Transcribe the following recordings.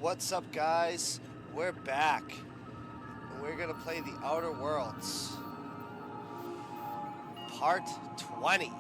What's up, guys? We're back, and we're gonna play the Outer Worlds, Part 20.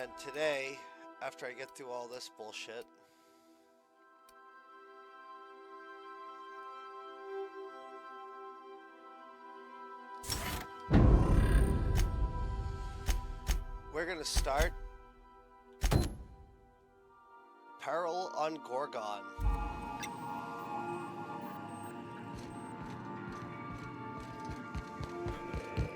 And today, after I get through all this bullshit, we're gonna start Peril on Gorgon.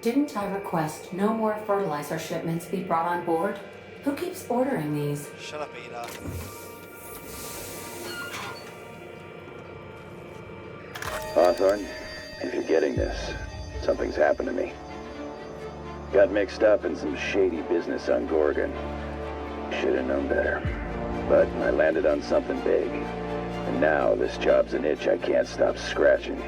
Didn't I request no more fertilizer shipments be brought on board? Who keeps ordering these? Shut up, Ada. Hawthorne, if you're getting this, something's happened to me. Got mixed up in some shady business on Gorgon. Should have known better. But I landed on something big. And now this job's an itch I can't stop scratching.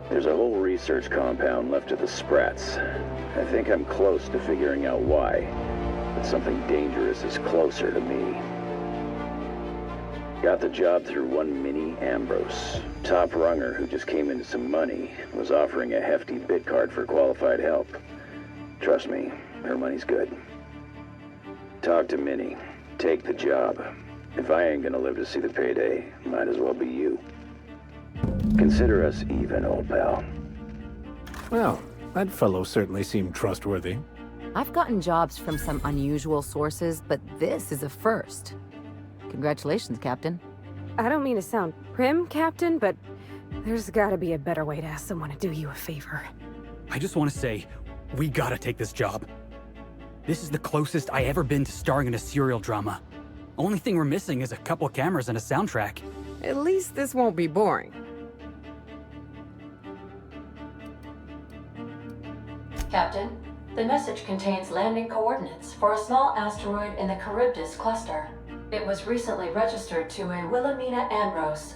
There's a whole research compound left of the Sprats. I think I'm close to figuring out why. But something dangerous is closer to me. Got the job through one Minnie Ambrose. Top runger who just came into some money, was offering a hefty bid card for qualified help. Trust me, her money's good. Talk to Minnie. Take the job. If I ain't gonna live to see the payday, might as well be you. Consider us even, old pal. Well, that fellow certainly seemed trustworthy. I've gotten jobs from some unusual sources, but this is a first. Congratulations, Captain. I don't mean to sound prim, Captain, but there's gotta be a better way to ask someone to do you a favor. I just want to say, we gotta take this job. This is the closest I ever been to starring in a serial drama. Only thing we're missing is a couple cameras and a soundtrack. At least this won't be boring. Captain, the message contains landing coordinates for a small asteroid in the Charybdis cluster. It was recently registered to a Wilhelmina Ambrose.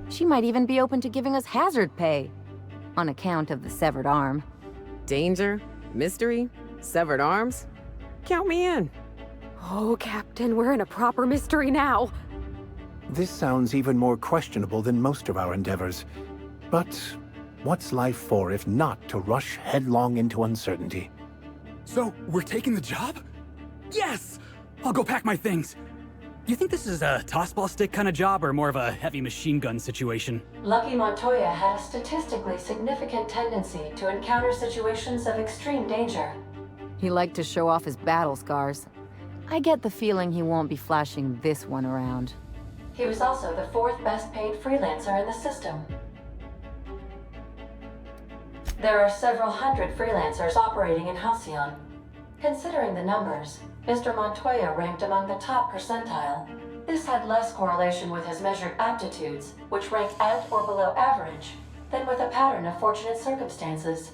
She might even be open to giving us hazard pay, on account of the severed arm. Danger? Mystery? Severed arms? Count me in. Oh, Captain, we're in a proper mystery now. This sounds even more questionable than most of our endeavors. But what's life for if not to rush headlong into uncertainty? So, we're taking the job? Yes! I'll go pack my things. Do you think this is a tossball stick kind of job or more of a heavy machine gun situation? Lucky Montoya had a statistically significant tendency to encounter situations of extreme danger. He liked to show off his battle scars. I get the feeling he won't be flashing this one around. He was also the fourth best paid freelancer in the system. There are several hundred freelancers operating in Halcyon. Considering the numbers, Mr. Montoya ranked among the top percentile. This had less correlation with his measured aptitudes, which rank at or below average, than with a pattern of fortunate circumstances.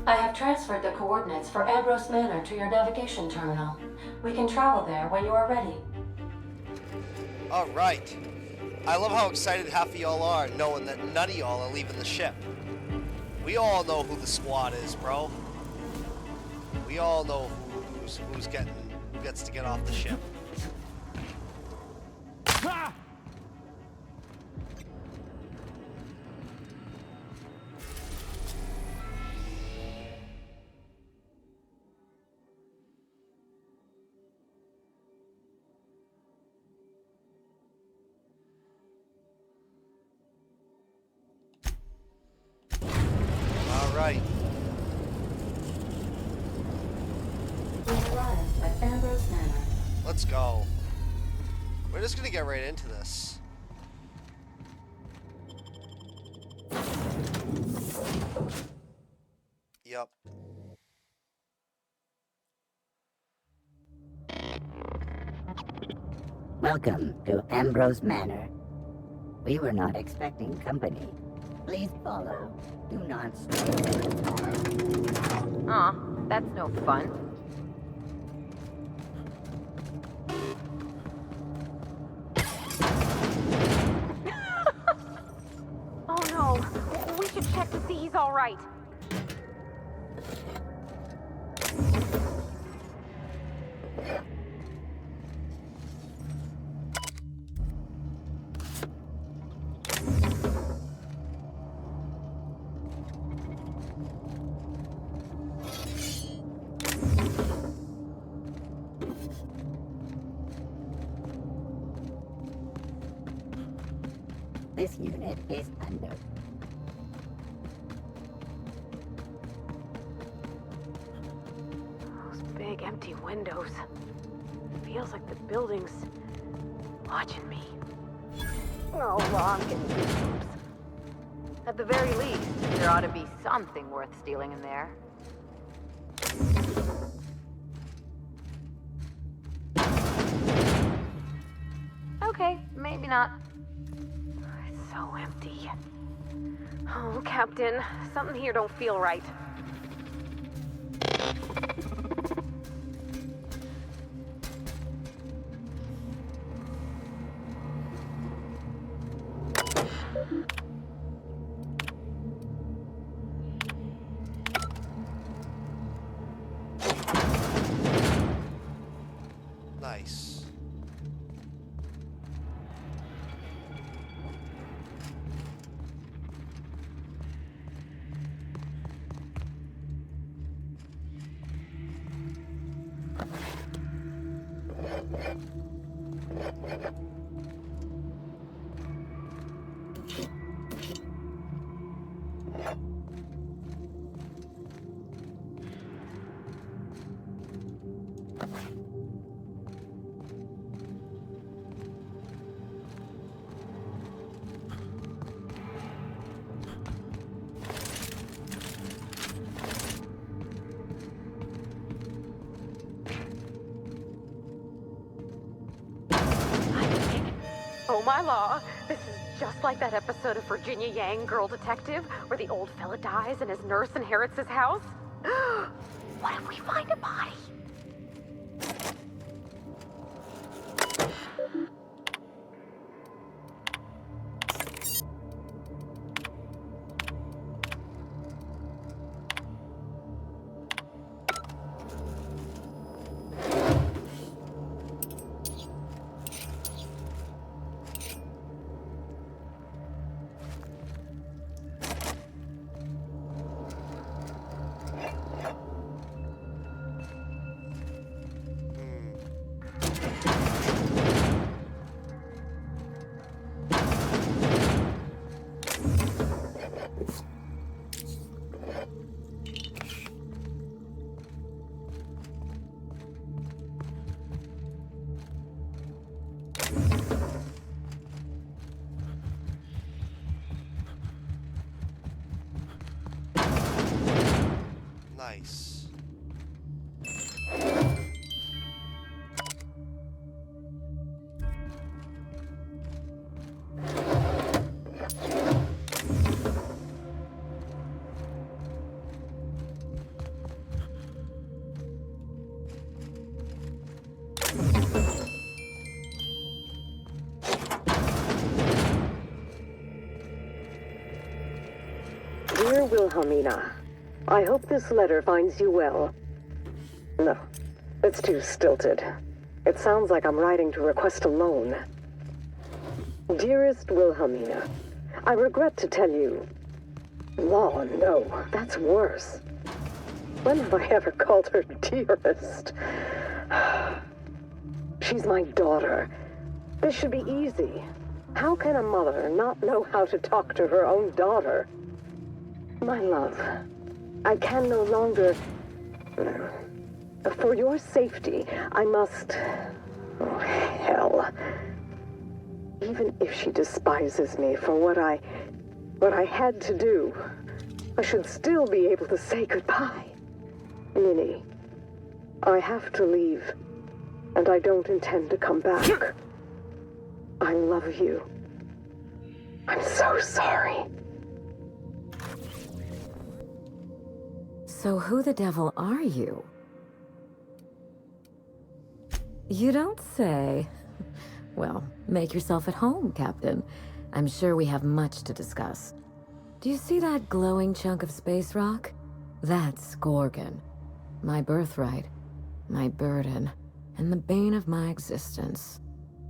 I have transferred the coordinates for Ambrose Manor to your navigation terminal. We can travel there when you are ready. All right. I love how excited half of y'all are knowing that none of y'all are leaving the ship. We all know who the squad is, bro. We all know who gets to get off the ship. Ah! All right. Let's go. We're just gonna get right into this. Yep. Welcome to Ambrose Manor. We were not expecting company. Please follow. Do not stray. Aw, that's no fun. Oh no, we should check to see he's all right. This unit is under. Those big empty windows. Feels like the building's watching me. Oh, I'm getting goosebumps. At the very least, there ought to be something worth stealing in there. Okay, maybe not. It's so empty. Oh, Captain, something here don't feel right. Nice. Oh my law, this is just like that episode of Virginia Yang, Girl Detective, where the old fella dies and his nurse inherits his house. What if we find a body? Nice. Dear Wilhelmina, I hope this letter finds you well. No, it's too stilted. It sounds like I'm writing to request a loan. Dearest Wilhelmina, I regret to tell you... Law, no, that's worse. When have I ever called her dearest? She's my daughter. This should be easy. How can a mother not know how to talk to her own daughter? My love, I can no longer... For your safety, I must Oh, hell. Even if she despises me for what I had to do, I should still be able to say goodbye. Minnie, I have to leave, and I don't intend to come back. I love you. I'm so sorry. So who the devil are you? You don't say. Well, make yourself at home, Captain. I'm sure we have much to discuss. Do you see that glowing chunk of space rock? That's Gorgon. My birthright, my burden, and the bane of my existence.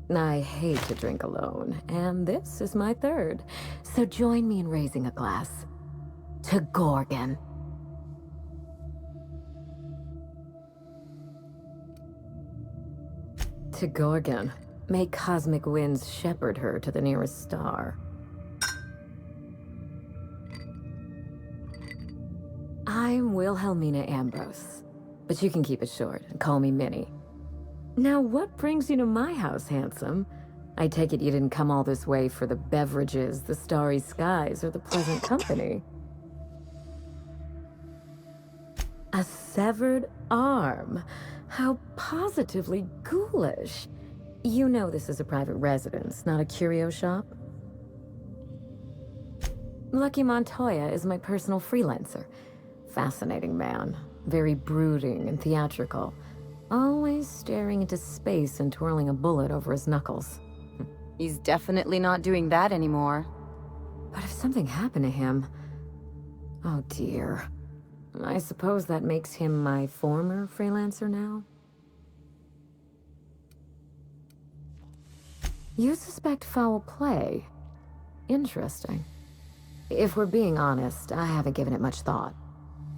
I hate to drink alone, and this is my third. So join me in raising a glass. To Gorgon. To Gorgon. May cosmic winds shepherd her to the nearest star. I'm Wilhelmina Ambrose, but you can keep it short and call me Minnie. Now, what brings you to my house, handsome? I take it you didn't come all this way for the beverages, the starry skies, or the pleasant company. A severed arm. How positively ghoulish. You know this is a private residence, not a curio shop? Lucky Montoya is my personal freelancer. Fascinating man. Very brooding and theatrical. Always staring into space and twirling a bullet over his knuckles. He's definitely not doing that anymore. But if something happened to him... Oh dear. I suppose that makes him my former freelancer now? You suspect foul play? Interesting. If we're being honest, I haven't given it much thought.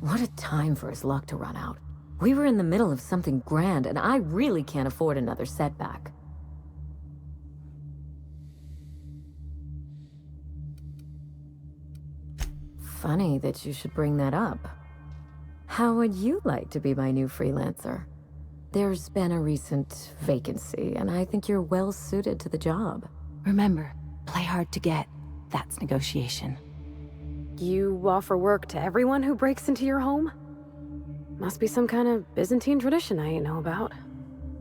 What a time for his luck to run out. We were in the middle of something grand, and I really can't afford another setback. Funny that you should bring that up. How would you like to be my new freelancer? There's been a recent vacancy, and I think you're well suited to the job. Remember, play hard to get. That's negotiation. You offer work to everyone who breaks into your home? Must be some kind of Byzantine tradition I ain't know about.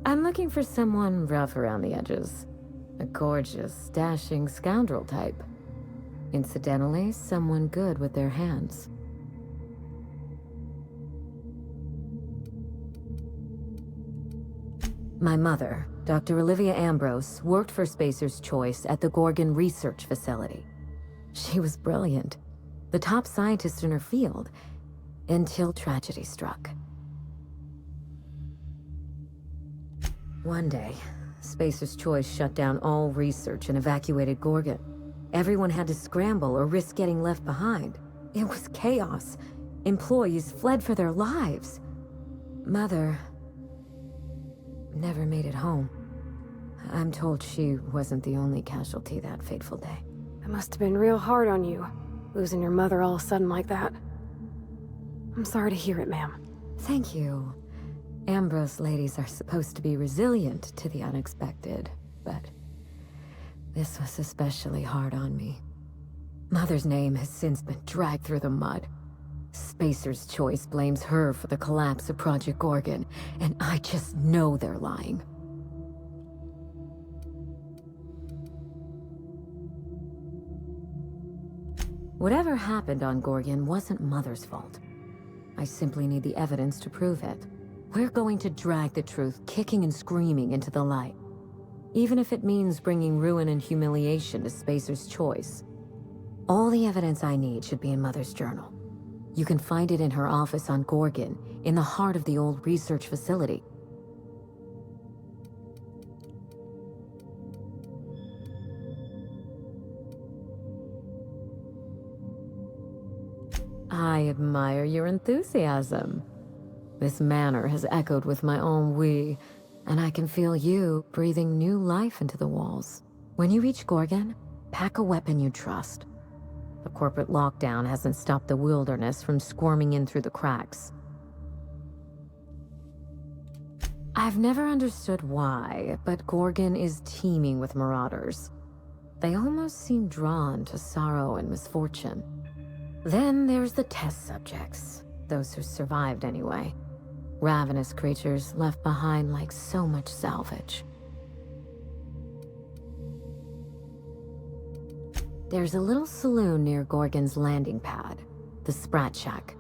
I'm looking for someone rough around the edges. A gorgeous, dashing scoundrel type. Incidentally, someone good with their hands. My mother, Dr. Olivia Ambrose, worked for Spacer's Choice at the Gorgon Research Facility. She was brilliant, the top scientist in her field, until tragedy struck. One day, Spacer's Choice shut down all research and evacuated Gorgon. Everyone had to scramble or risk getting left behind. It was chaos. Employees fled for their lives. Mother never made it home. I'm told she wasn't the only casualty that fateful day. It must have been real hard on you, losing your mother all of a sudden like that. I'm sorry to hear it, ma'am. Thank you. Ambrose ladies are supposed to be resilient to the unexpected, but this was especially hard on me. Mother's name has since been dragged through the mud. Spacer's Choice blames her for the collapse of Project Gorgon, and I just know they're lying. Whatever happened on Gorgon wasn't Mother's fault. I simply need the evidence to prove it. We're going to drag the truth kicking and screaming into the light. Even if it means bringing ruin and humiliation to Spacer's Choice. All the evidence I need should be in Mother's journal. You can find it in her office on Gorgon, in the heart of the old research facility. I admire your enthusiasm. This manor has echoed with my ennui, and I can feel you breathing new life into the walls. When you reach Gorgon, pack a weapon you trust. The corporate lockdown hasn't stopped the wilderness from squirming in through the cracks. I've never understood why, but Gorgon is teeming with marauders. They almost seem drawn to sorrow and misfortune. Then there's the test subjects, those who survived anyway. Ravenous creatures left behind like so much salvage. There's a little saloon near Gorgon's landing pad, the Sprat Shack.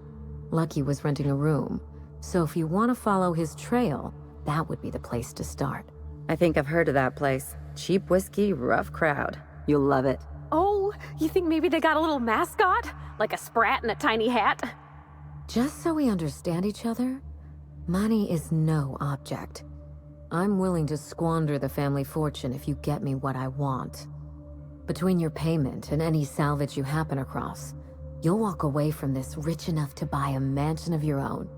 Lucky was renting a room, so if you want to follow his trail, that would be the place to start. I think I've heard of that place. Cheap whiskey, rough crowd. You'll love it. Oh, you think maybe they got a little mascot? Like a sprat in a tiny hat? Just so we understand each other, money is no object. I'm willing to squander the family fortune if you get me what I want. Between your payment and any salvage you happen across, you'll walk away from this rich enough to buy a mansion of your own.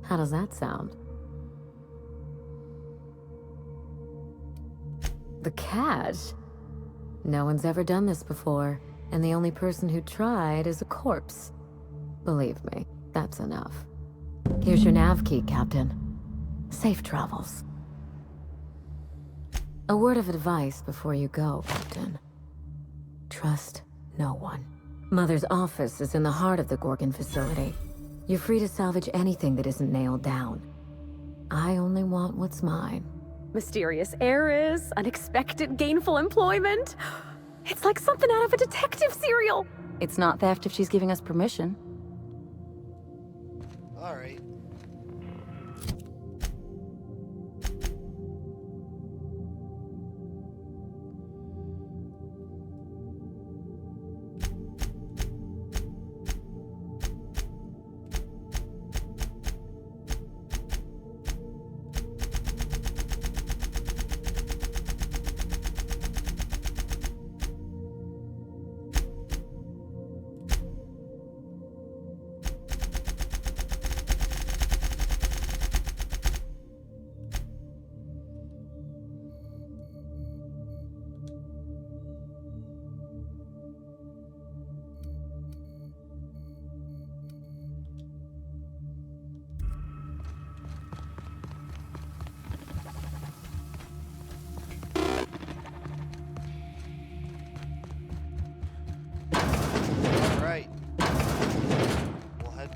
How does that sound? The cash? No one's ever done this before, and the only person who tried is a corpse. Believe me, that's enough. Here's your nav key, Captain. Safe travels. A word of advice before you go, Captain. Trust no one. Mother's office is in the heart of the Gorgon facility. You're free to salvage anything that isn't nailed down. I only want what's mine. Mysterious heiress, unexpected gainful employment. It's like something out of a detective serial. It's not theft if she's giving us permission. All right.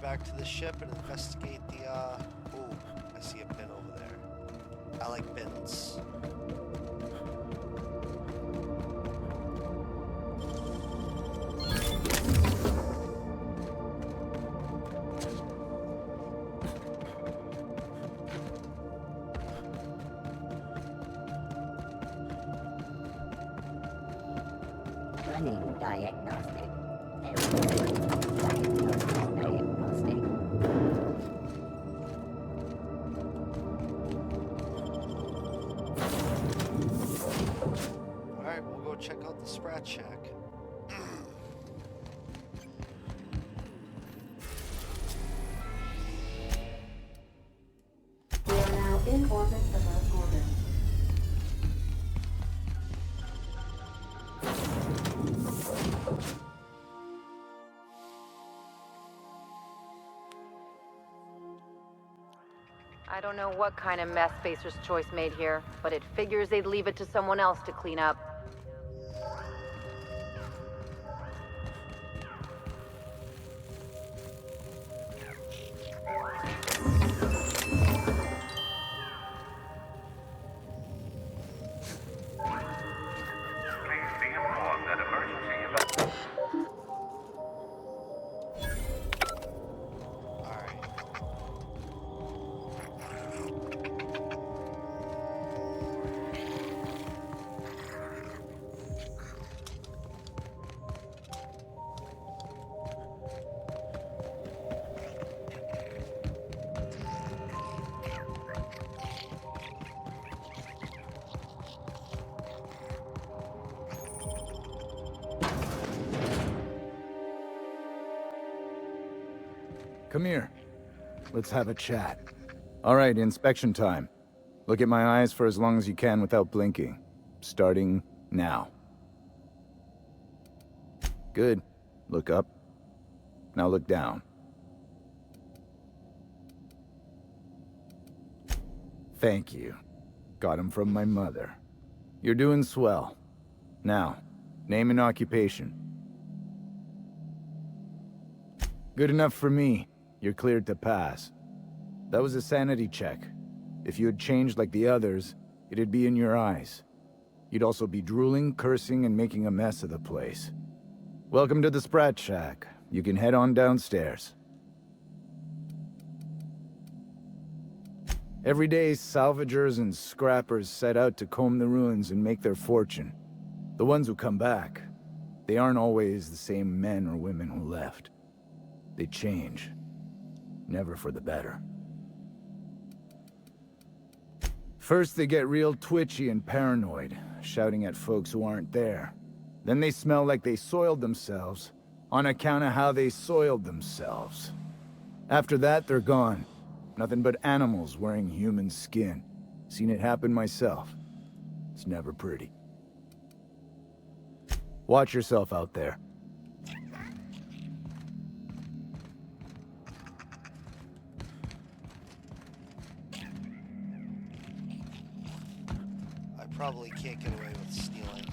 Back to the ship and investigate the, ooh, I see a bin over there. I like bins. Running diagnostic. Alright, we'll go check out the Sprat Shack. We are now in orbit above Gorgon. I don't know what kind of mess Spacer's Choice made here, but it figures they'd leave it to someone else to clean up. Come here. Let's have a chat. All right, inspection time. Look at my eyes for as long as you can without blinking. Starting now. Good. Look up. Now look down. Thank you. Got him from my mother. You're doing swell. Now, name and occupation. Good enough for me. You're cleared to pass. That was a sanity check. If you had changed like the others, it'd be in your eyes. You'd also be drooling, cursing, and making a mess of the place. Welcome to the Sprat Shack. You can head on downstairs. Every day, salvagers and scrappers set out to comb the ruins and make their fortune. The ones who come back, they aren't always the same men or women who left. They change. Never for the better. First, they get real twitchy and paranoid, shouting at folks who aren't there. Then they smell like they soiled themselves, on account of how they soiled themselves. After that, they're gone. Nothing but animals wearing human skin. Seen it happen myself. It's never pretty. Watch yourself out there. I probably can't get away with stealing.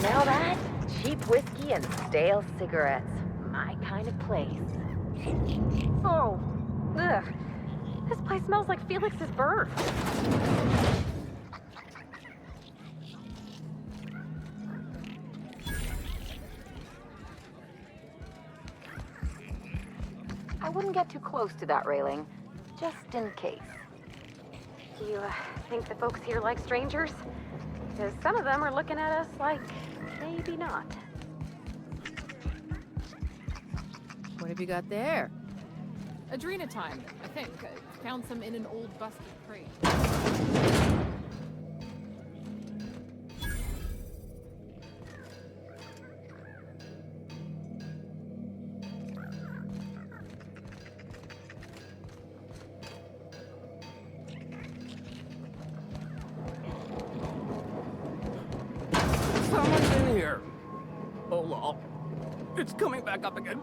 Now that, cheap whiskey and stale cigarettes. My kind of place. Oh, ugh. This place smells like Felix's birth. I wouldn't get too close to that railing, just in case. Do you think the folks here like strangers? Because some of them are looking at us like maybe not. What have you got there? Adrenatime, I think. I found some in an old busted crate. Someone's in here. Oh, lol. It's coming back up again.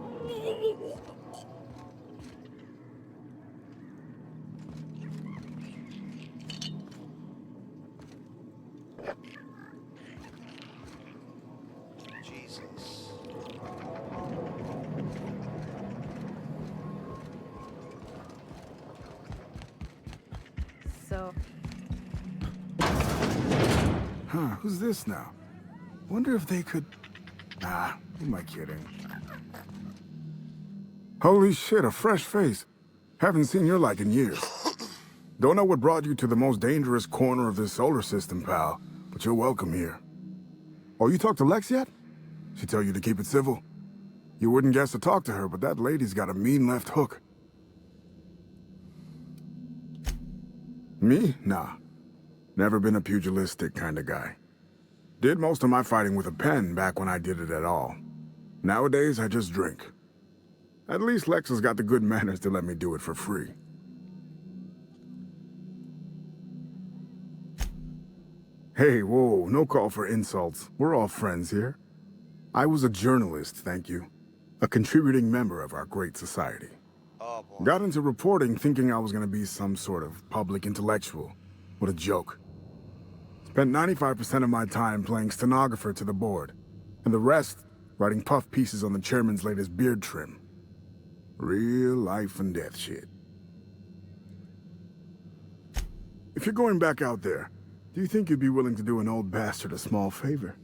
Jesus. So... Huh, who's this now? Wonder if they could... Nah, who am I kidding? Holy shit, a fresh face. Haven't seen your like in years. Don't know what brought you to the most dangerous corner of this solar system, pal, but you're welcome here. Oh, you talked to Lex yet? She tell you to keep it civil? You wouldn't guess to talk to her, but that lady's got a mean left hook. Me? Nah. Never been a pugilistic kind of guy. Did most of my fighting with a pen back when I did it at all. Nowadays, I just drink. At least Lex has got the good manners to let me do it for free. Hey, whoa, no call for insults. We're all friends here. I was a journalist, thank you. A contributing member of our great society. Oh, boy. Got into reporting thinking I was gonna be some sort of public intellectual. What a joke. Spent 95% of my time playing stenographer to the board, and the rest writing puff pieces on the chairman's latest beard trim. Real life and death shit. If you're going back out there, do you think you'd be willing to do an old bastard a small favor?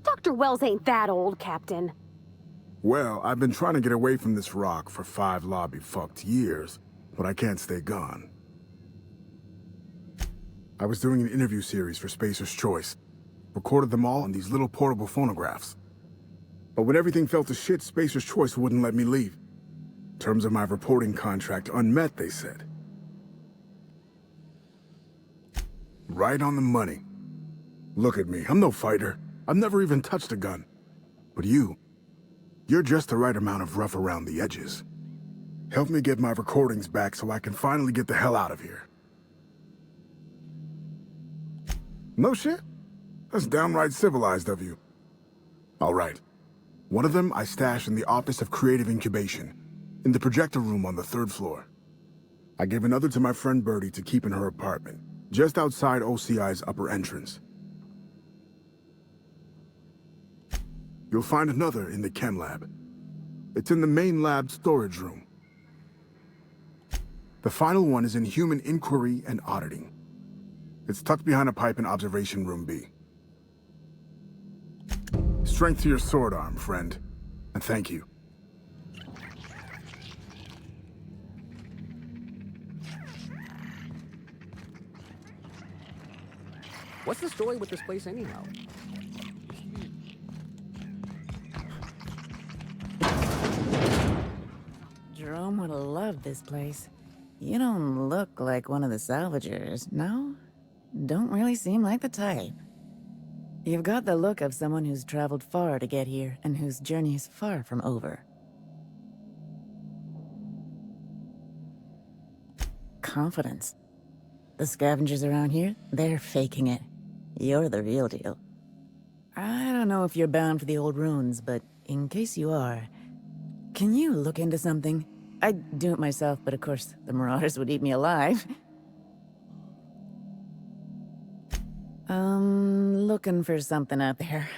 Dr. Wells ain't that old, Captain. Well, I've been trying to get away from this rock for 5 lobby-fucked years, but I can't stay gone. I was doing an interview series for Spacer's Choice. Recorded them all on these little portable phonographs. But when everything fell to shit, Spacer's Choice wouldn't let me leave. Terms of my reporting contract unmet, they said. Right on the money. Look at me, I'm no fighter. I've never even touched a gun. But you're just the right amount of rough around the edges. Help me get my recordings back so I can finally get the hell out of here. No shit? That's downright civilized of you. All right. One of them I stash in the Office of Creative Incubation. In the projector room on the 3rd floor. I gave another to my friend Birdie to keep in her apartment, just outside OCI's upper entrance. You'll find another in the chem lab. It's in the main lab storage room. The final one is in human inquiry and auditing. It's tucked behind a pipe in observation room B. Strength to your sword arm, friend. And thank you. What's the story with this place anyhow? Jerome would have loved this place. You don't look like one of the salvagers, no? Don't really seem like the type. You've got the look of someone who's traveled far to get here, and whose journey is far from over. Confidence. The scavengers around here, they're faking it. You're the real deal. I don't know if you're bound for the old ruins, but in case you are, can you look into something? I'd do it myself, but of course, the Marauders would eat me alive. Looking for something out there.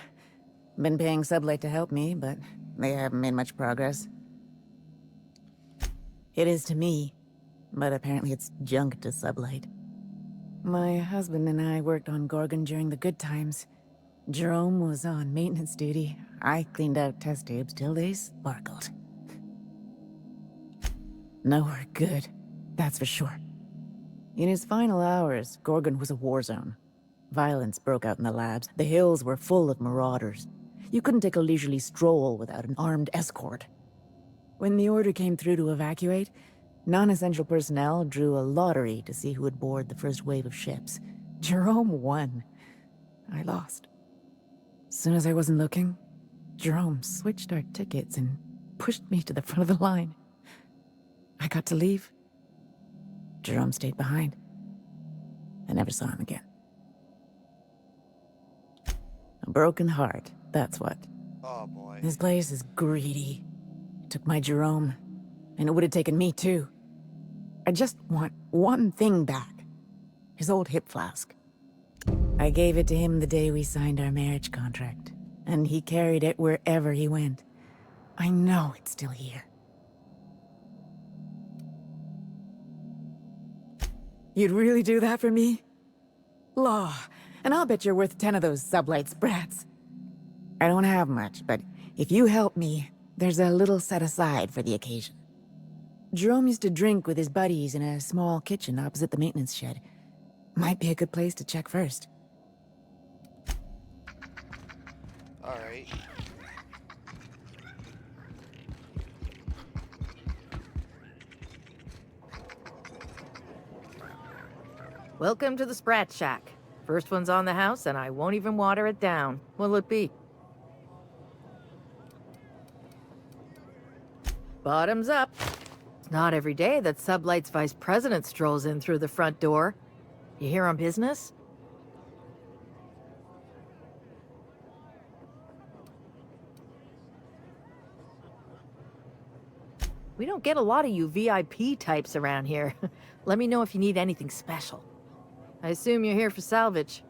Been paying Sublight to help me, but they haven't made much progress. It is to me, but apparently it's junk to Sublight. My husband and I worked on Gorgon during the good times. Jerome was on maintenance duty. I cleaned out test tubes till they sparkled. Nowhere good, that's for sure. In his final hours, Gorgon was a war zone. Violence broke out in the labs. The hills were full of marauders. You couldn't take a leisurely stroll without an armed escort. When the order came through to evacuate, non-essential personnel drew a lottery to see who would board the first wave of ships. Jerome won. I lost. As soon as I wasn't looking, Jerome switched our tickets and pushed me to the front of the line. I got to leave. Jerome stayed behind. I never saw him again. A broken heart, that's what. Oh boy. This place is greedy. It took my Jerome, and it would have taken me too. I just want one thing back. His old hip flask. I gave it to him the day we signed our marriage contract, and he carried it wherever he went. I know it's still here. You'd really do that for me? Law, and I'll bet you're worth 10 of those Sublight sprats. I don't have much, but if you help me, there's a little set aside for the occasion. Jerome used to drink with his buddies in a small kitchen opposite the maintenance shed. Might be a good place to check first. Alright. Welcome to the Sprat Shack. First one's on the house, and I won't even water it down. What'll it be? Bottoms up. It's not every day that Sublight's vice president strolls in through the front door. You here on business? We don't get a lot of you VIP types around here. Let me know if you need anything special. I assume you're here for salvage.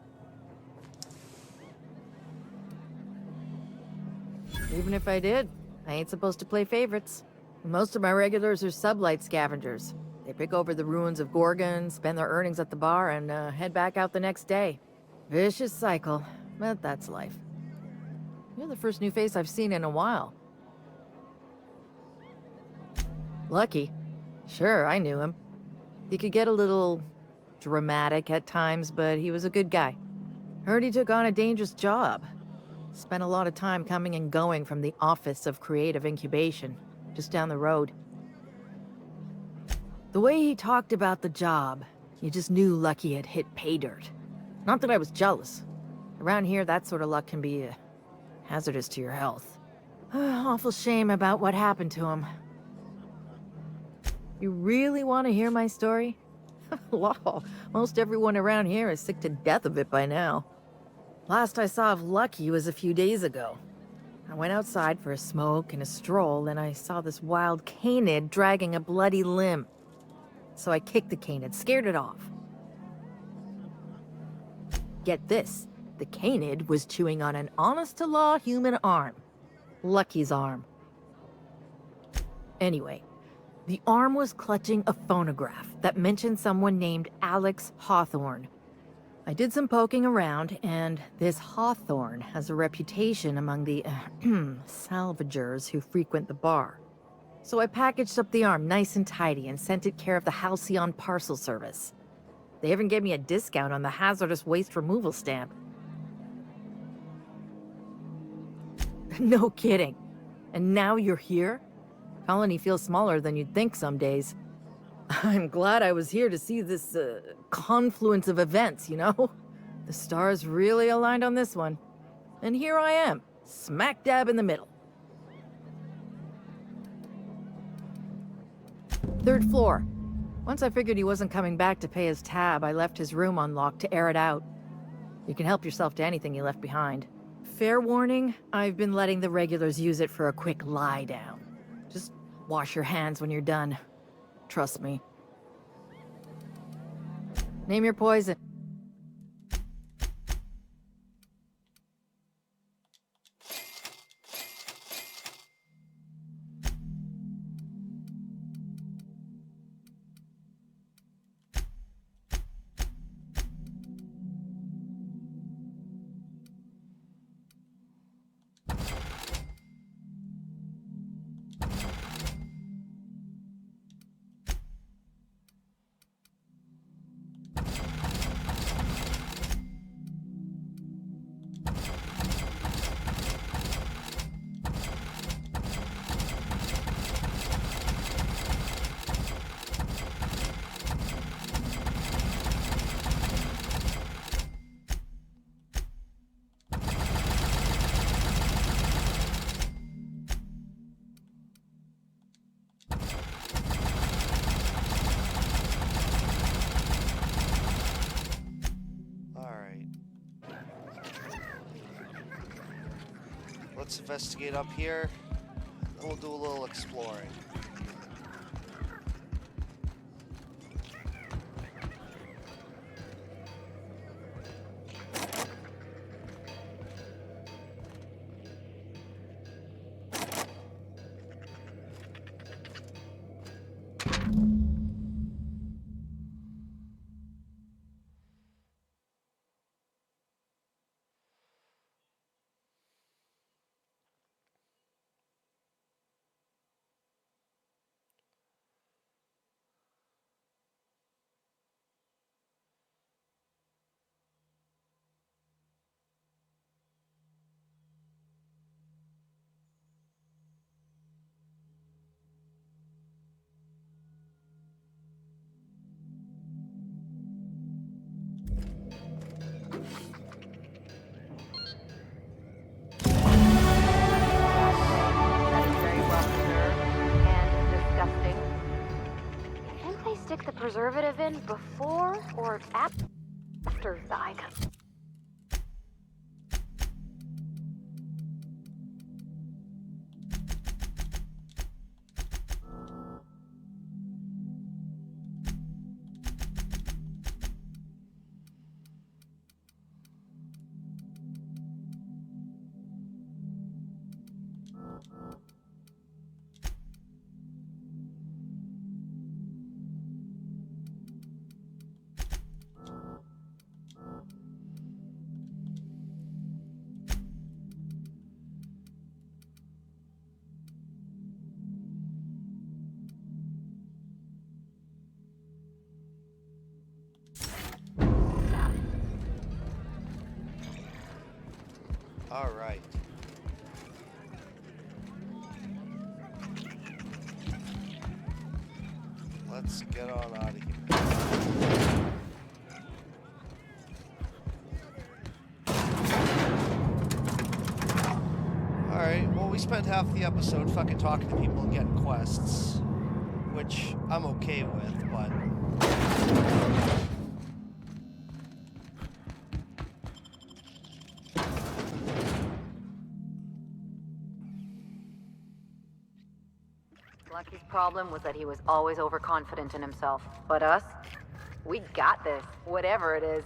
Even if I did, I ain't supposed to play favorites. Most of my regulars are Sublight scavengers. They pick over the ruins of Gorgon, spend their earnings at the bar, and head back out the next day. Vicious cycle, but that's life. You're the first new face I've seen in a while. Lucky. Sure, I knew him. He could get a little dramatic at times, but he was a good guy. Heard he took on a dangerous job. Spent a lot of time coming and going from the Office of Creative Incubation, just down the road. The way he talked about the job, you just knew Lucky had hit pay dirt. Not that I was jealous. Around here, that sort of luck can be hazardous to your health. Awful shame about what happened to him. You really want to hear my story? Law, most everyone around here is sick to death of it by now. Last I saw of Lucky was a few days ago. I went outside for a smoke and a stroll, and I saw this wild canid dragging a bloody limb. So I kicked the canid, scared it off. Get this, the canid was chewing on an honest-to-law human arm. Lucky's arm. Anyway, the arm was clutching a phonograph that mentioned someone named Alex Hawthorne. I did some poking around, and this Hawthorne has a reputation among the salvagers who frequent the bar. So I packaged up the arm nice and tidy and sent it care of the Halcyon Parcel Service. They even gave me a discount on the hazardous waste removal stamp. No kidding. And now you're here? Colony feels smaller than you'd think some days. I'm glad I was here to see this confluence of events, you know? The stars really aligned on this one. And here I am, smack dab in the middle. 3rd floor. Once I figured he wasn't coming back to pay his tab, I left his room unlocked to air it out. You can help yourself to anything you left behind. Fair warning, I've been letting the regulars use it for a quick lie down. Just wash your hands when you're done. Trust me. Name your poison. Let's investigate up here, and we'll do a little exploring. Stick the preservative in before or after the icon. All right. Let's get on out of here. All right, well, we spent half the episode fucking talking to people and getting quests, which I'm okay with, but... Lucky's problem was that he was always overconfident in himself. But us? We got this, whatever it is.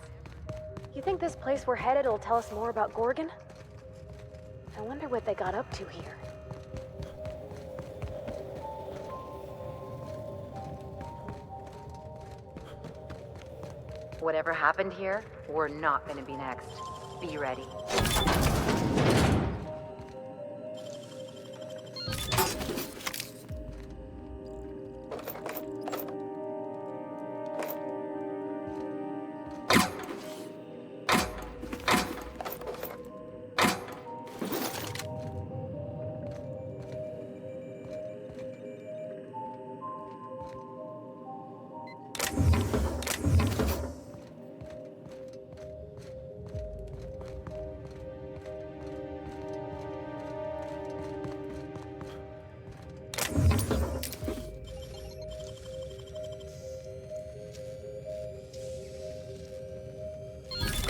You think this place we're headed will tell us more about Gorgon? I wonder what they got up to here. Whatever happened here, we're not gonna be next. Be ready.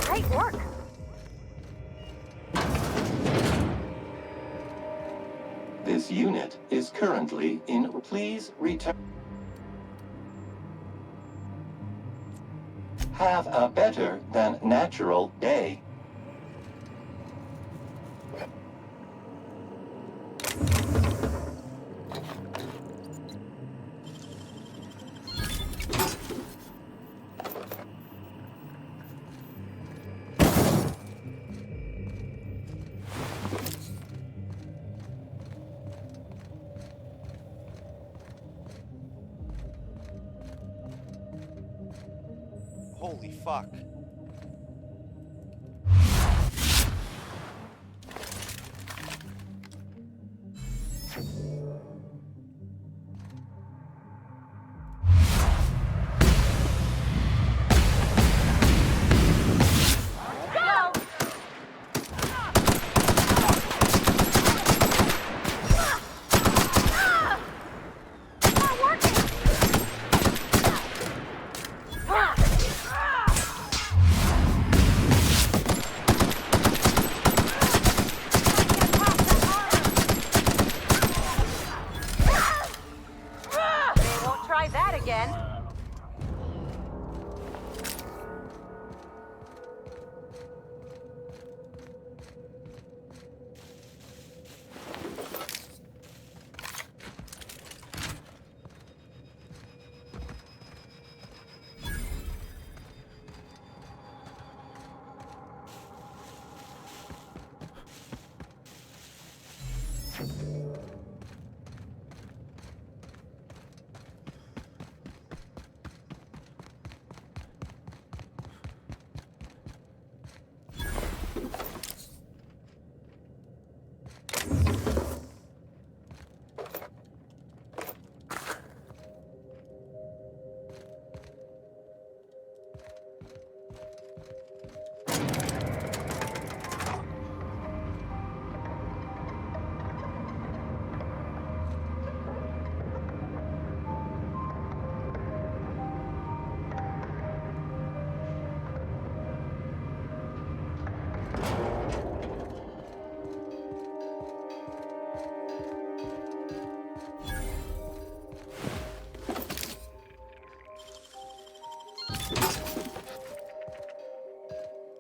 Great work! This unit is currently in. Please return. Have a better than natural day. Holy fuck.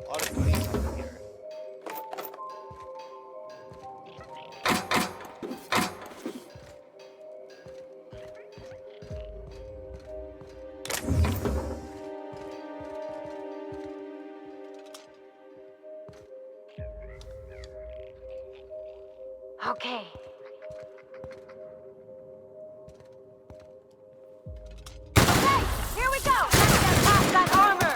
A lot of goodies up here. Okay. Okay, here we go! Let's get past that armor!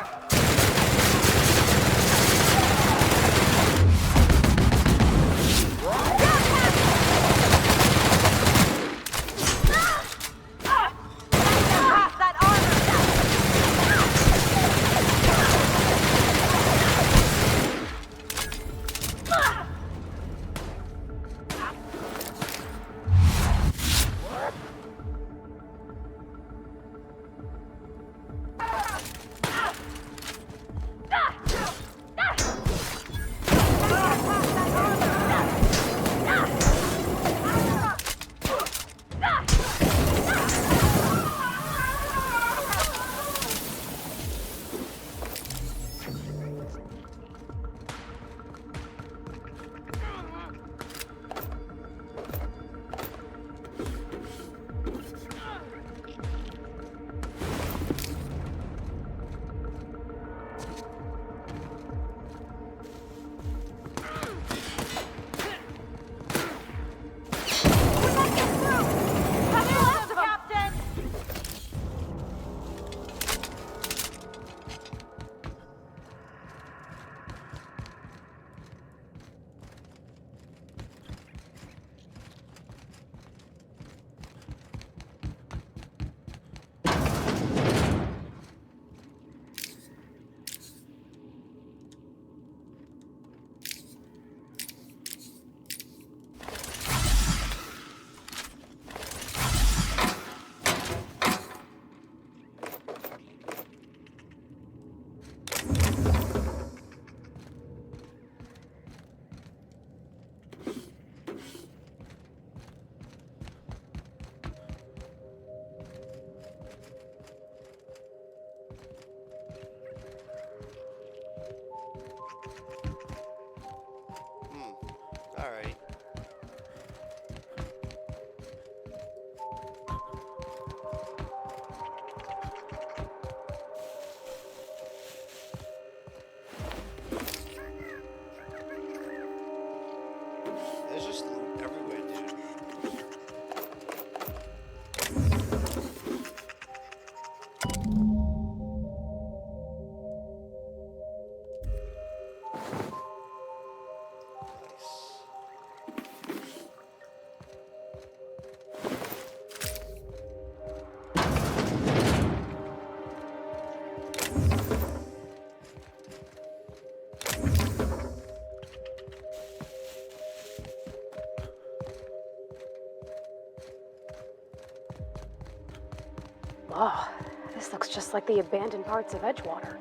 Oh, this looks just like the abandoned parts of Edgewater.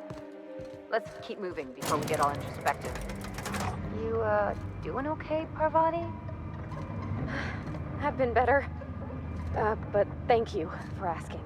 Let's keep moving before we get all introspective. You, doing okay, Parvati? I've been better. But thank you for asking.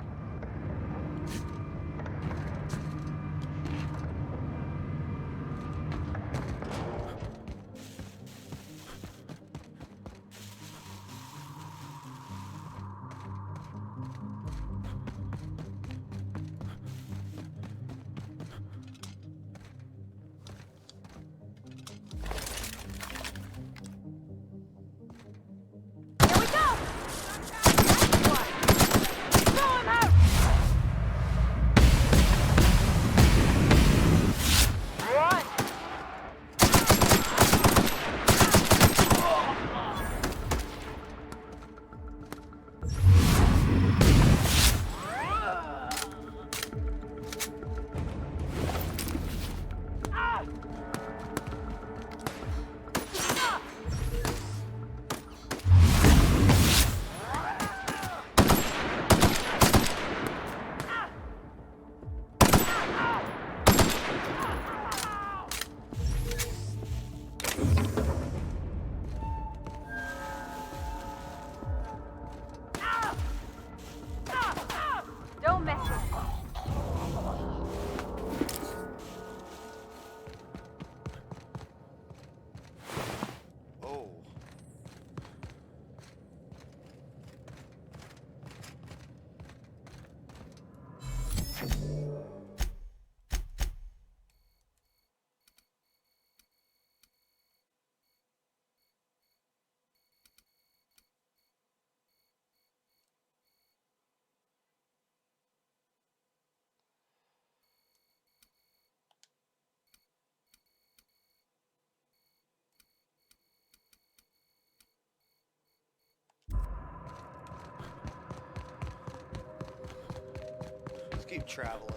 Don't mess with me. Oh. Let's keep traveling.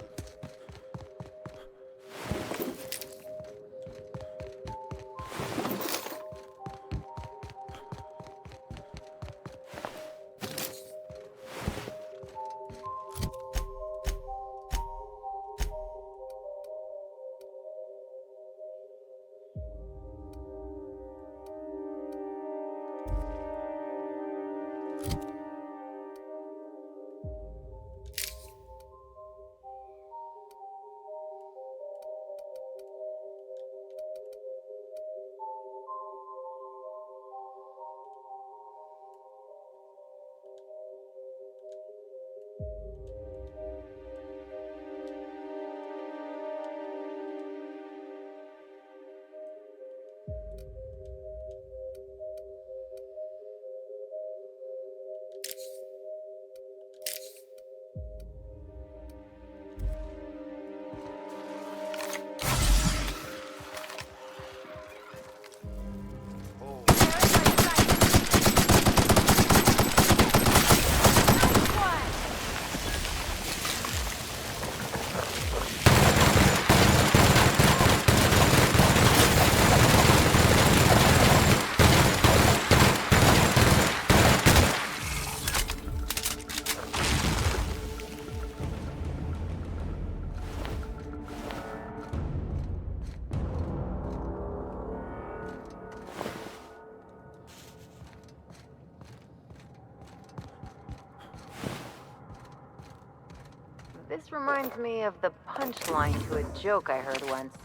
This reminds me of the punchline to a joke I heard once.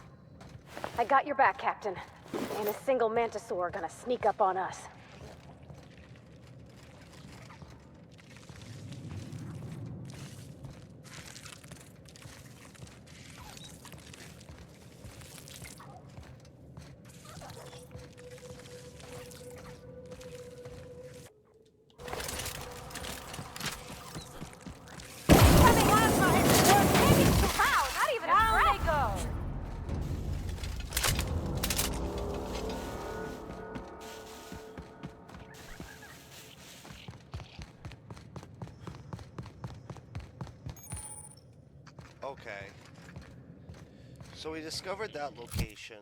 I got your back, Captain. Ain't a single Mantisaur gonna sneak up on us. Okay. So we discovered that location.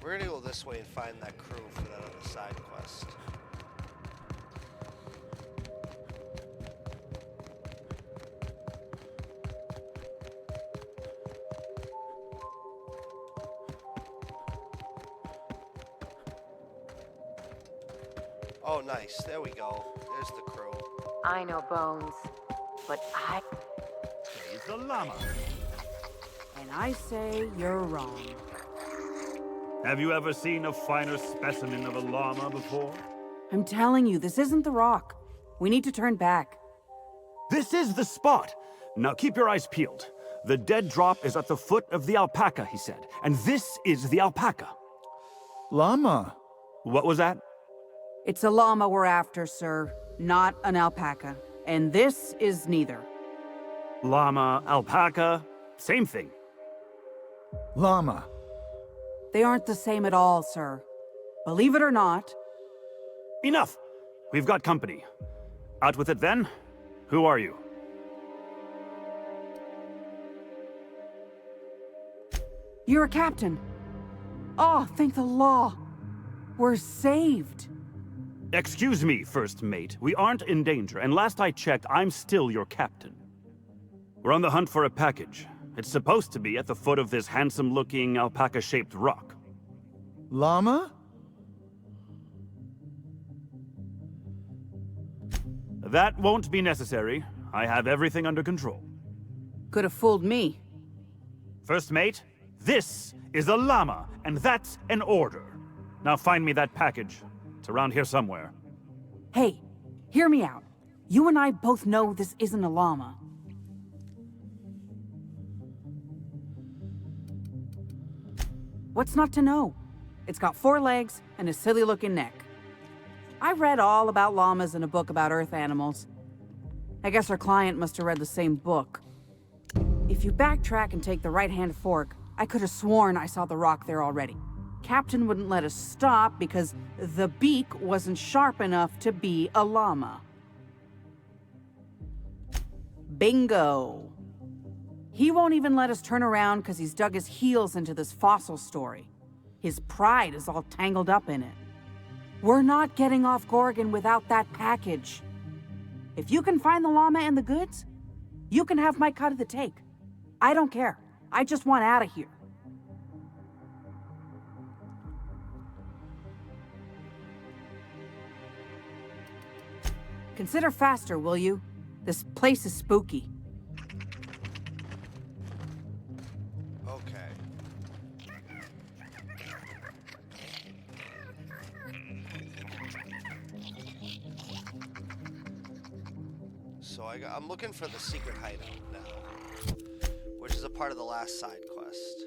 We're gonna go this way and find that crew for that other side quest. Oh, nice. There we go. There's the crew. I know Bones, but I... He's the llama. And I say you're wrong. Have you ever seen a finer specimen of a llama before? I'm telling you, this isn't the rock. We need to turn back. This is the spot. Now keep your eyes peeled. The dead drop is at the foot of the alpaca, he said. And this is the alpaca. Llama. What was that? It's a llama we're after, sir, not an alpaca. And this is neither. Llama, alpaca, same thing. Llama. They aren't the same at all, sir. Believe it or not. Enough! We've got company. Out with it then? Who are you? You're a captain. Oh, thank the law. We're saved. Excuse me, first mate. We aren't in danger, and last I checked, I'm still your captain. We're on the hunt for a package. It's supposed to be at the foot of this handsome-looking, alpaca-shaped rock. Llama? That won't be necessary. I have everything under control. Could have fooled me. First mate, this is a llama, and that's an order. Now find me that package. It's around here somewhere. Hey, hear me out. You and I both know this isn't a llama. What's not to know? It's got 4 legs and a silly-looking neck. I read all about llamas in a book about Earth animals. I guess our client must have read the same book. If you backtrack and take the right-hand fork, I could have sworn I saw the rock there already. Captain wouldn't let us stop because the beak wasn't sharp enough to be a llama. Bingo! He won't even let us turn around because he's dug his heels into this fossil story. His pride is all tangled up in it. We're not getting off Gorgon without that package. If you can find the llama and the goods, you can have my cut of the take. I don't care. I just want out of here. Consider faster, will you? This place is spooky. Okay. So I'm looking for the secret hideout now, which is a part of the last side quest.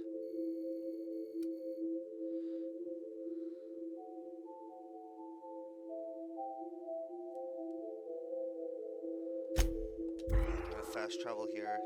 I'm gonna fast travel here.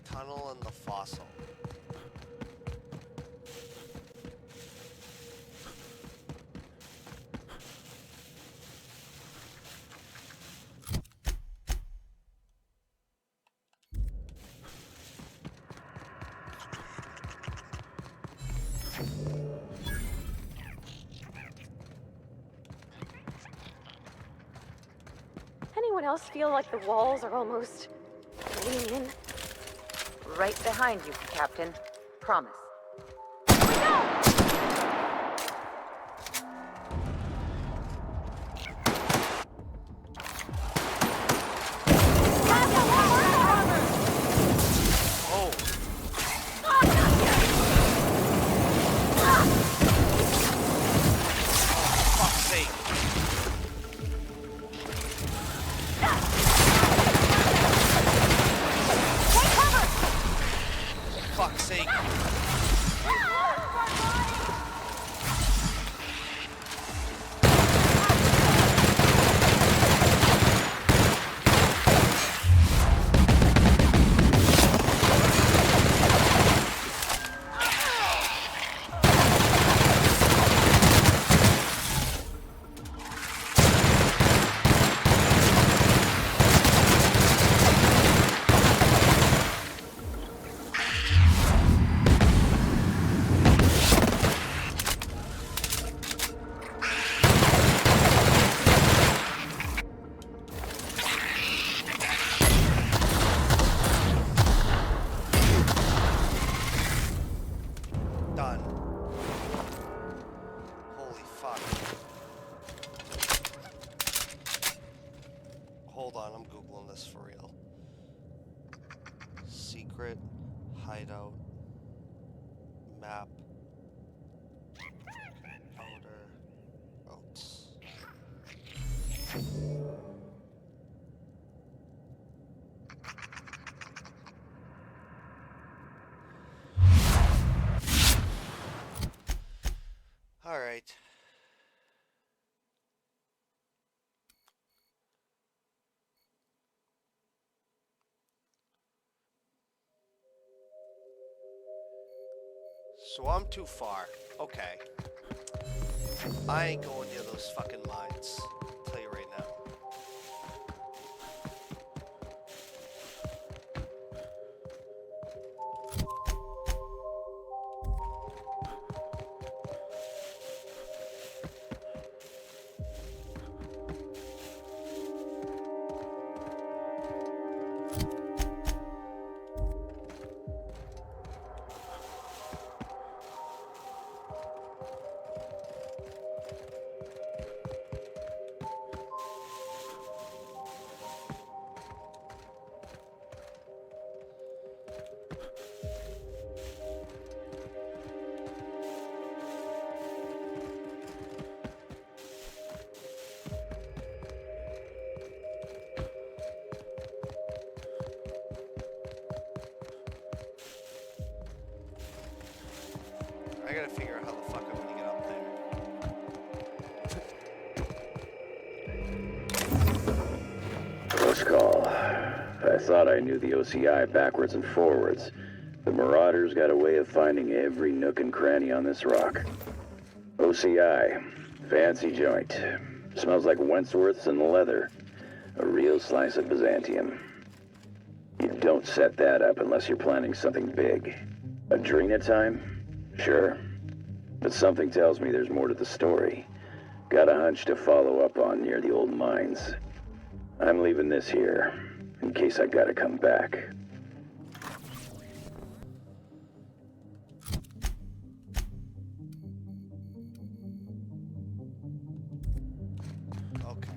Tunnel and the fossil. anyone else feel like the walls are almost caving in? Right behind you, Captain. Promise. Fuck's sake. Done. Holy fuck. Hold on, I'm Googling this for real. Secret hideout map outer oats. All right. So I'm too far. Okay. I ain't going near those fucking mines. I'll tell you right now. I gotta figure out how the fuck I'm gonna get up there. Close call. I thought I knew the OCI backwards and forwards. The Marauders got a way of finding every nook and cranny on this rock. OCI. Fancy joint. Smells like Wentworth's and leather. A real slice of Byzantium. You don't set that up unless you're planning something big. Adrena time? Sure. But something tells me there's more to the story. Got a hunch to follow up on near the old mines. I'm leaving this here, in case I gotta come back. Okay.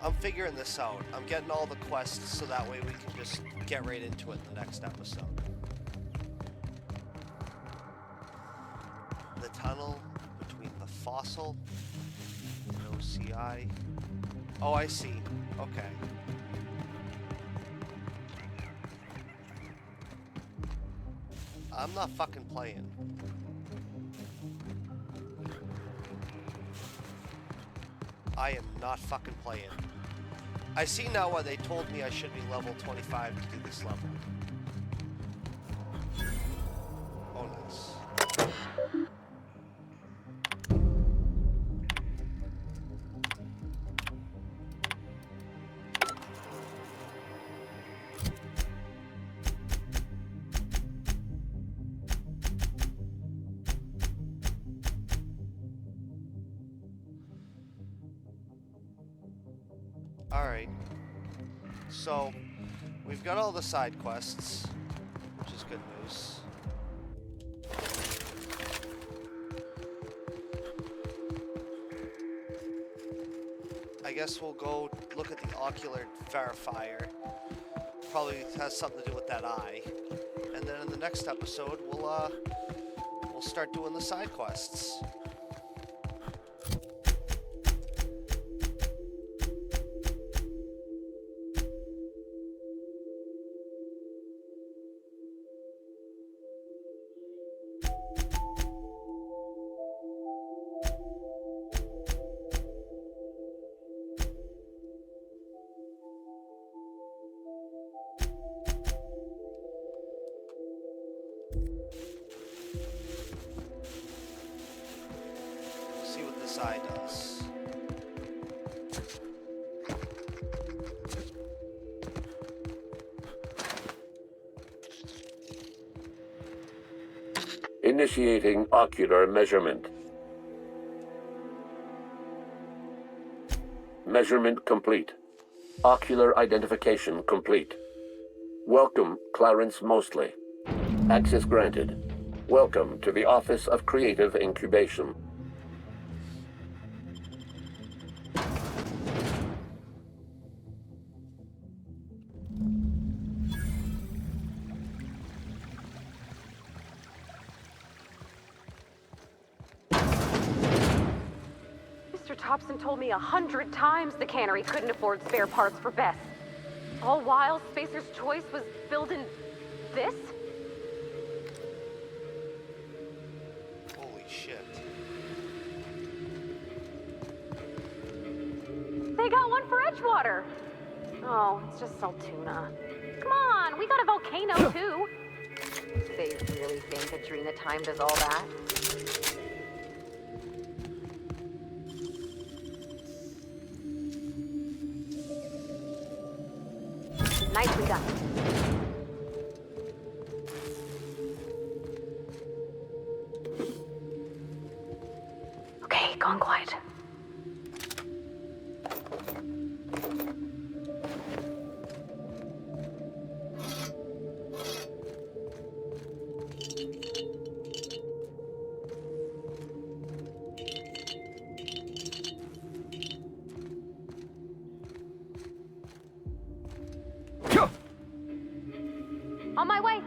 I'm figuring this out. I'm getting all the quests so that way we can just get right into it in the next episode. The tunnel between the fossil and OCI. Oh, I see. Okay. I'm not fucking playing. I am not fucking playing. I see now why they told me I should be level 25 to do this level. Oh, nice. Alright. So, we've got all the side quests, which is good news. I guess we'll go look at the ocular verifier. Probably has something to do with that eye. And then in the next episode, we'll start doing the side quests. See what this eye does. Initiating ocular measurement. Measurement complete. Ocular identification complete. Welcome, Clarence Mostly. Access granted. Welcome to the Office of Creative Incubation. Mr. Thompson told me 100 times the cannery couldn't afford spare parts for Beth. All while Spacer's Choice was building this? Holy shit. They got one for Edgewater. Oh, it's just Saltuna. Come on, we got a volcano too. They really think Adrena Time does all that? Nicely done. Okay, gone quiet. On my way.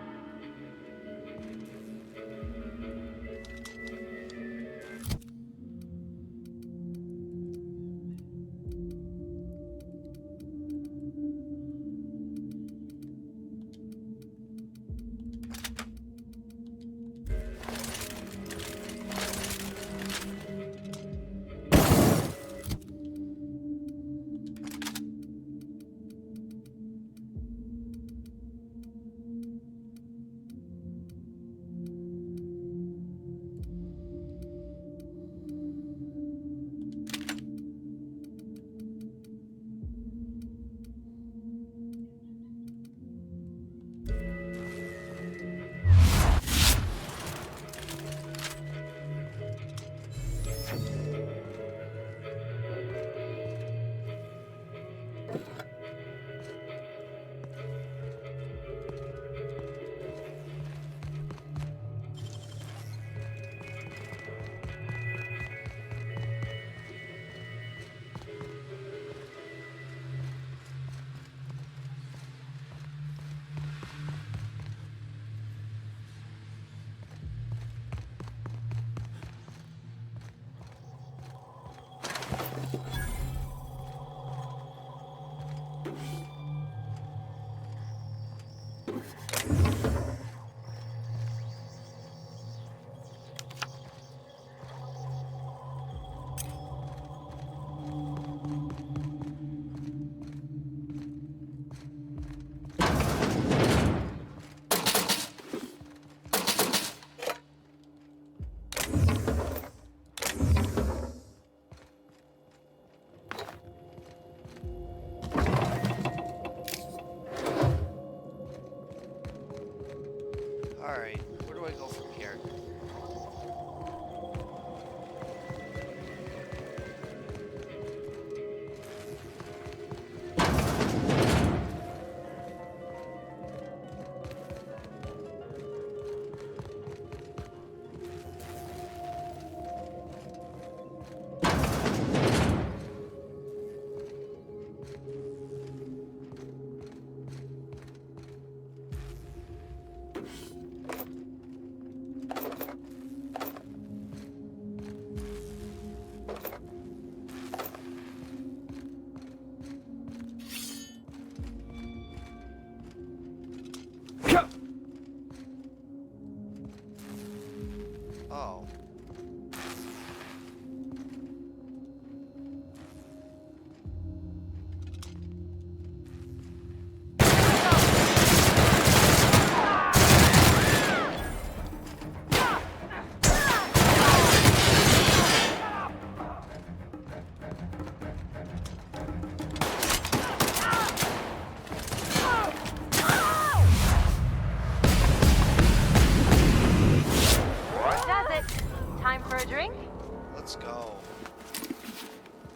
Oh.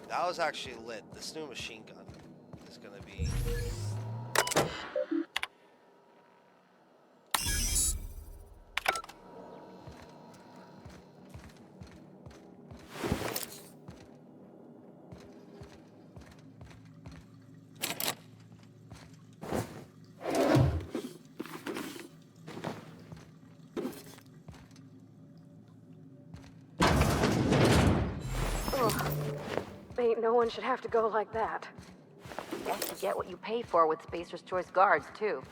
That was actually lit. This new machine gun is gonna be... Ain't no one should have to go like that. Guess you get what you pay for with Spacer's Choice guards, too.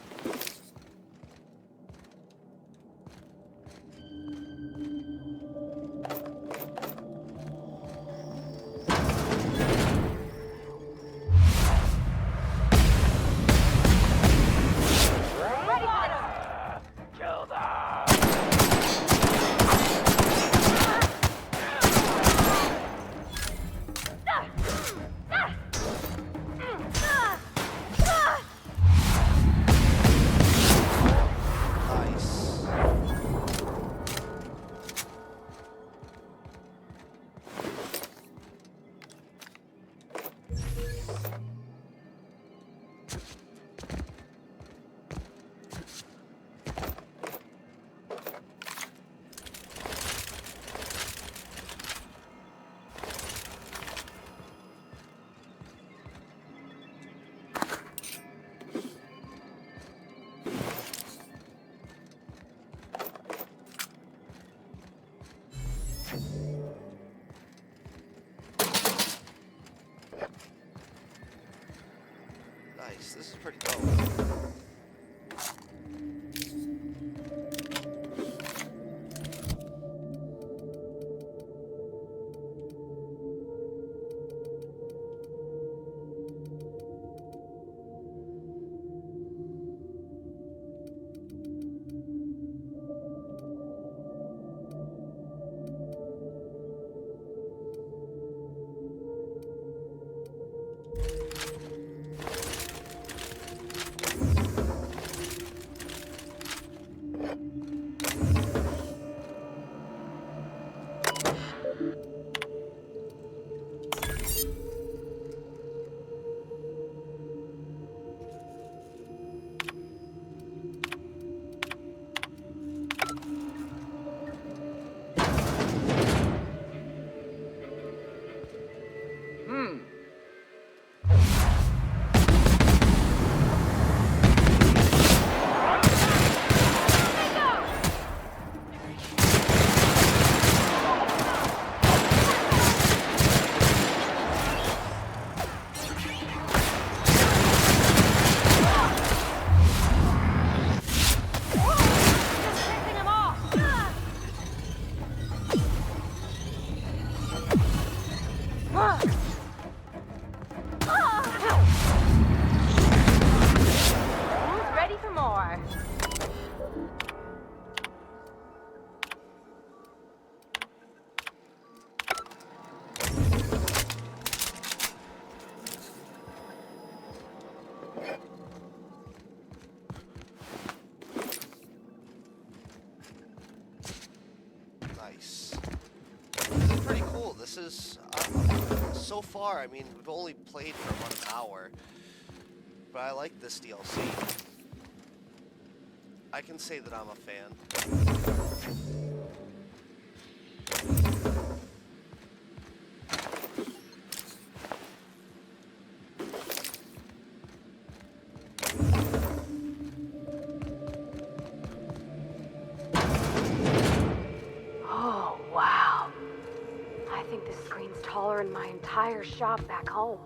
Nice, this is pretty dope. Nice. This is pretty cool. This is, so far, I mean, we've only played for about an hour, but I like this DLC. I can say that I'm a fan. Oh, wow. I think this screen's taller than my entire shop back home.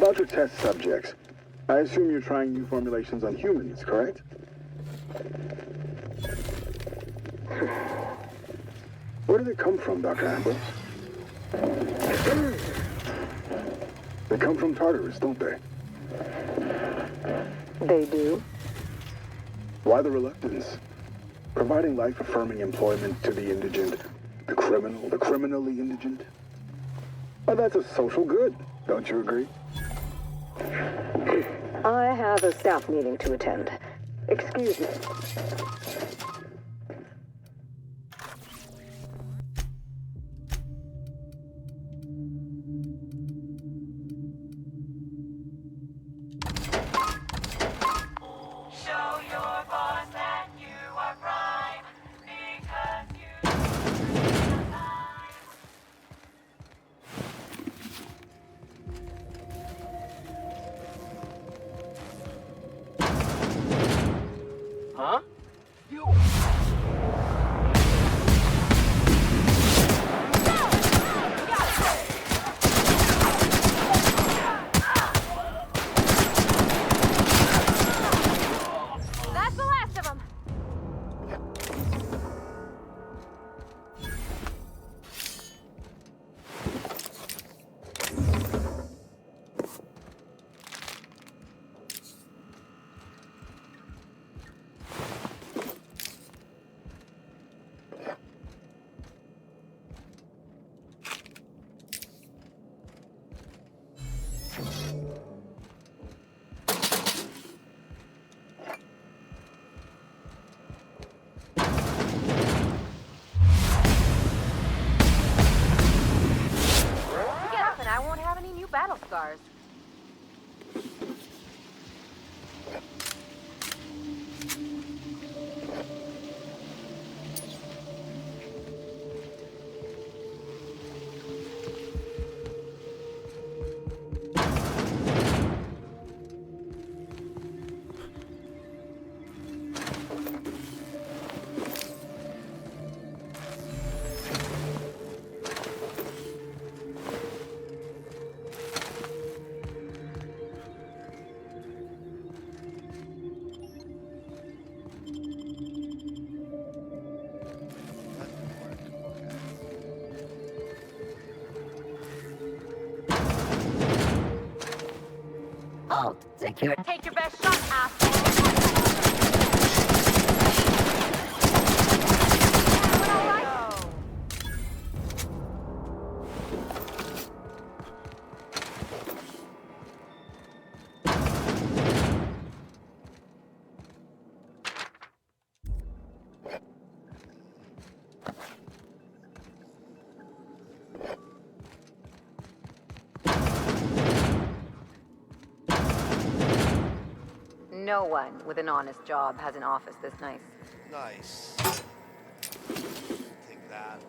About your test subjects, I assume you're trying new formulations on humans, correct? Where do they come from, Dr. Ambrose? They come from Tartarus, don't they? They do? Why the reluctance? Providing life-affirming employment to the indigent, the criminal, the criminally indigent? Well, that's a social good, don't you agree? I have a staff meeting to attend. Excuse me. Huh? That's the last of them. Get up and I won't have any new battle scars. Alt secure. Take your best shot, asshole. No one with an honest job has an office this nice. Nice. Take that.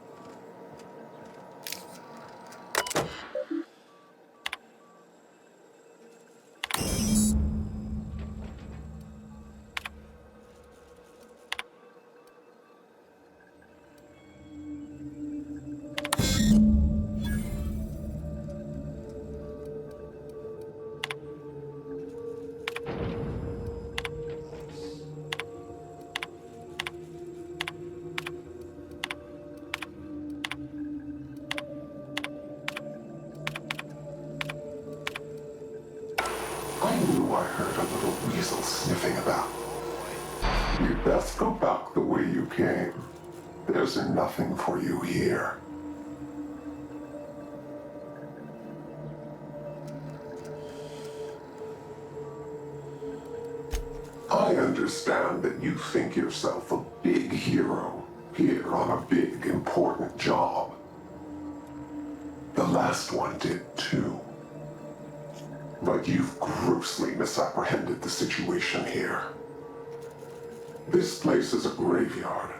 I knew I heard a little weasel sniffing about. You'd best go back the way you came. There's nothing for you here. I understand that you think yourself a big hero here on a big, important job. The last one did too. But you've grossly misapprehended the situation here. This place is a graveyard.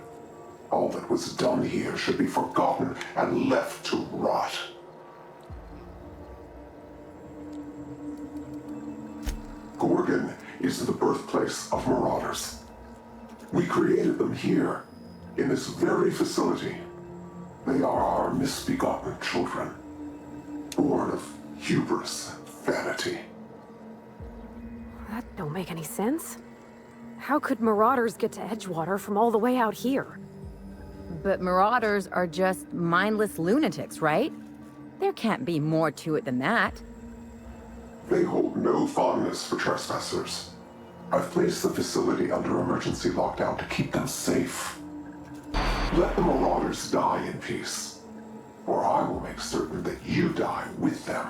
All that was done here should be forgotten and left to rot. Gorgon is the birthplace of marauders. We created them here, in this very facility. They are our misbegotten children, born of hubris, vanity. That don't make any sense. How could marauders get to Edgewater from all the way out here? But marauders are just mindless lunatics, right? There can't be more to it than that. They hold no fondness for trespassers. I've placed the facility under emergency lockdown to keep them safe. Let the marauders die in peace, or I will make certain that you die with them.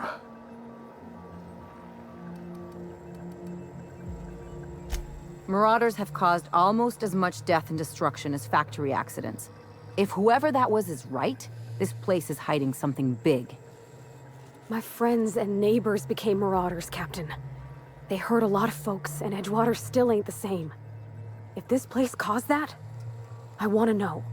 Marauders have caused almost as much death and destruction as factory accidents. If whoever that was is right, this place is hiding something big. My friends and neighbors became marauders, Captain. They hurt a lot of folks, and Edgewater still ain't the same. If this place caused that, I want to know.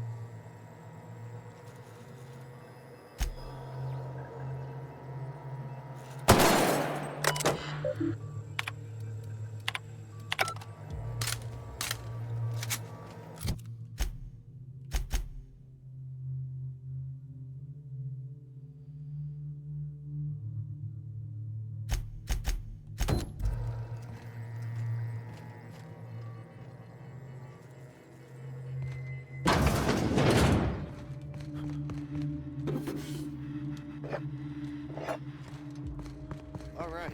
All right.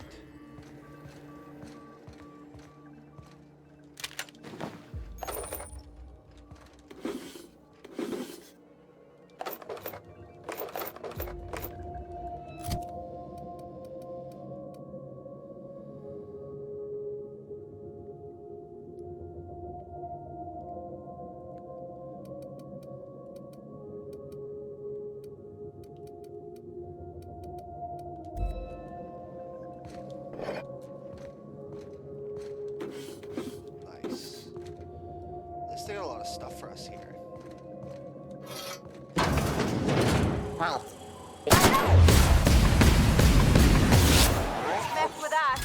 Nice. At least they got a lot of stuff for us here. Wow. Mess with that.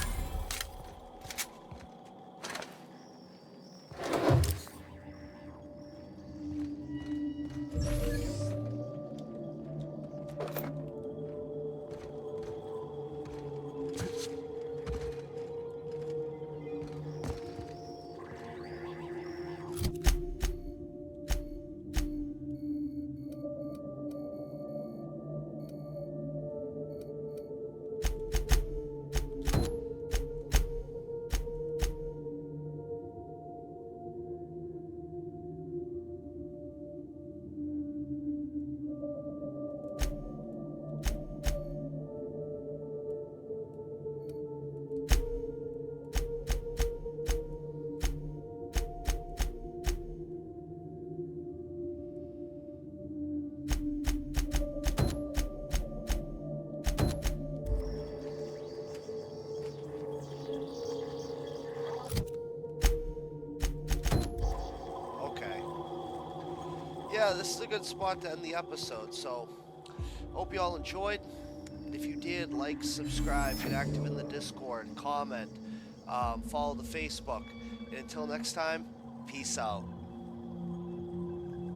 Yeah, this is a good spot to end the episode, so hope you all enjoyed. If you did, like, subscribe, get active in the Discord, comment, follow the Facebook, and until next time, peace out.